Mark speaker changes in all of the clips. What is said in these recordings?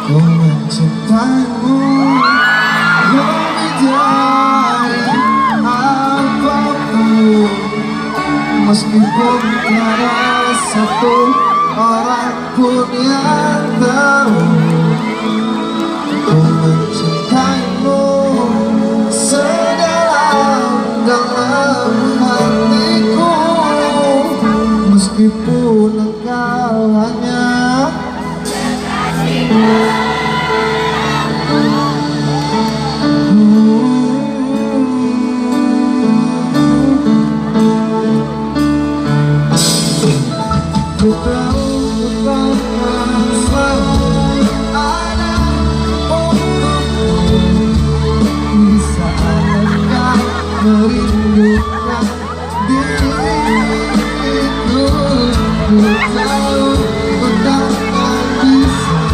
Speaker 1: Ku mencintaimu lebih dari apapun, meskipun tiada satu orang pun yang tahu. Ku mencintaimu sedalam-dalam hatiku, meskipun engkau hanya ku tahu kau akan selalu ada untukku di saat engkau merindukan diriku. Ku tahu kau takkan bisa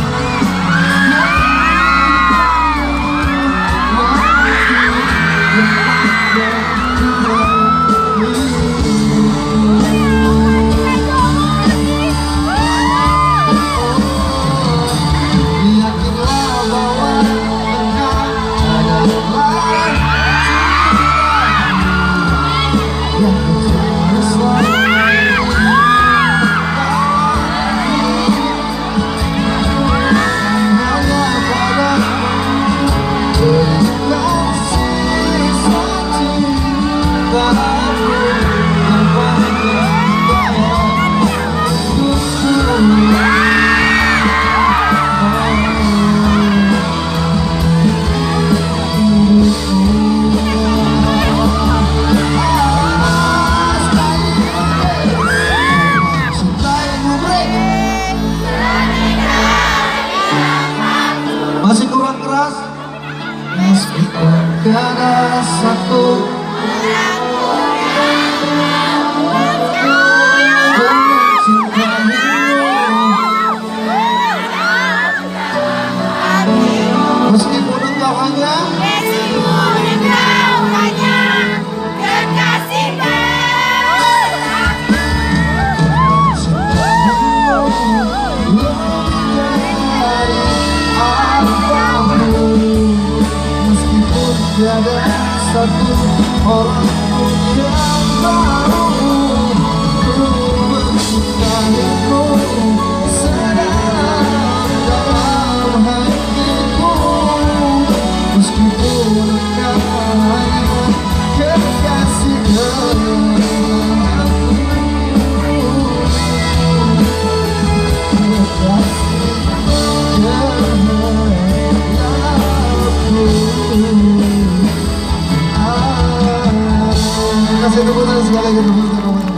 Speaker 1: masih kurang keras, meskipun tiada satu meskipun engkau hanya
Speaker 2: kekasih
Speaker 1: meskipun tiada satu orang pun yang tahu. Ku mencintaimu sedalam hatiku, meskipun engkau hanya kekasih kasih tepuk tangan sekali lagi.